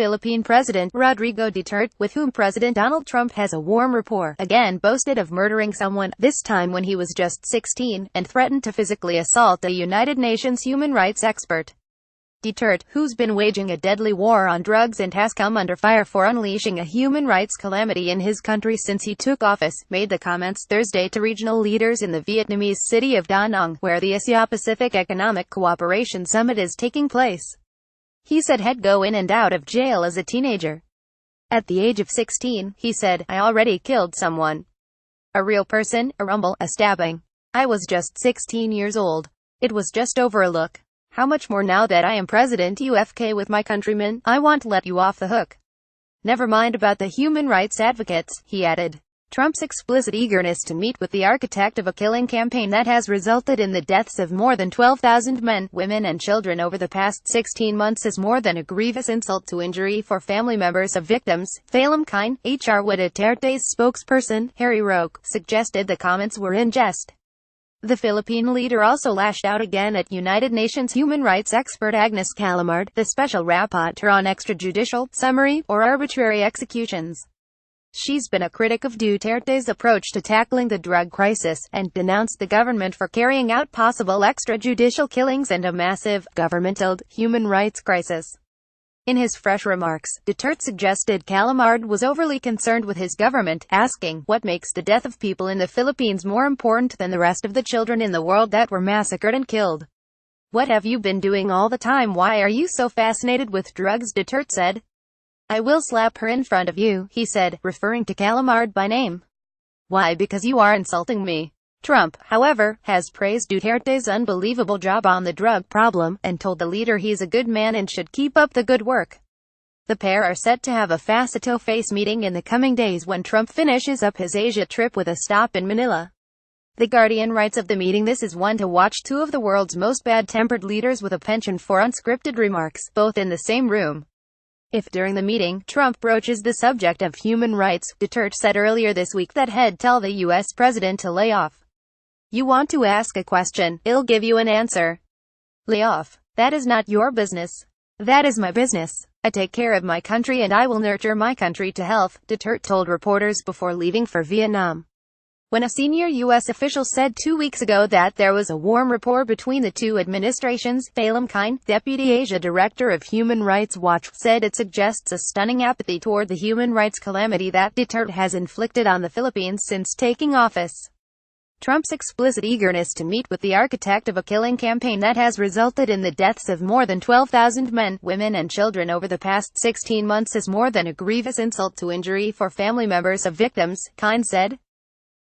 Philippine President Rodrigo Duterte, with whom President Donald Trump has a warm rapport, again boasted of murdering someone, this time when he was just 16, and threatened to physically assault a United Nations human rights expert. Duterte, who's been waging a deadly war on drugs and has come under fire for unleashing a human rights calamity in his country since he took office, made the comments Thursday to regional leaders in the Vietnamese city of Da Nang, where the Asia-Pacific Economic Cooperation Summit is taking place. He said he'd go in and out of jail as a teenager. At the age of 16, he said, I already killed someone. A real person, a rumble, a stabbing. I was just 16 years old. It was just over a look. How much more now that I am president UFK with my countrymen, I won't let you off the hook. Never mind about the human rights advocates, he added. Trump's explicit eagerness to meet with the architect of a killing campaign that has resulted in the deaths of more than 12,000 men, women and children over the past 16 months is more than a grievous insult to injury for family members of victims. Phelim Kine, HR Duterte's spokesperson, Harry Roque, suggested the comments were in jest. The Philippine leader also lashed out again at United Nations human rights expert Agnes Callamard, the special rapporteur on extrajudicial, summary, or arbitrary executions. She's been a critic of Duterte's approach to tackling the drug crisis, and denounced the government for carrying out possible extrajudicial killings and a massive, governmental, human rights crisis. In his fresh remarks, Duterte suggested Callamard was overly concerned with his government, asking, what makes the death of people in the Philippines more important than the rest of the children in the world that were massacred and killed? What have you been doing all the time? Why are you so fascinated with drugs? Duterte said. I will slap her in front of you, he said, referring to Callamard by name. Why? Because you are insulting me. Trump, however, has praised Duterte's unbelievable job on the drug problem, and told the leader he's a good man and should keep up the good work. The pair are set to have a face-to-face meeting in the coming days when Trump finishes up his Asia trip with a stop in Manila. The Guardian writes of the meeting, this is one to watch two of the world's most bad-tempered leaders with a penchant for unscripted remarks, both in the same room. If during the meeting, Trump broaches the subject of human rights, Duterte said earlier this week that he'd tell the U.S. president to lay off. You want to ask a question, I'll give you an answer. Lay off. That is not your business. That is my business. I take care of my country and I will nurture my country to health, Duterte told reporters before leaving for Vietnam. When a senior U.S. official said 2 weeks ago that there was a warm rapport between the two administrations, Phelim Kine, Deputy Asia Director of Human Rights Watch, said it suggests a stunning apathy toward the human rights calamity that Duterte has inflicted on the Philippines since taking office. Trump's explicit eagerness to meet with the architect of a killing campaign that has resulted in the deaths of more than 12,000 men, women and children over the past 16 months is more than a grievous insult to injury for family members of victims, Kine said.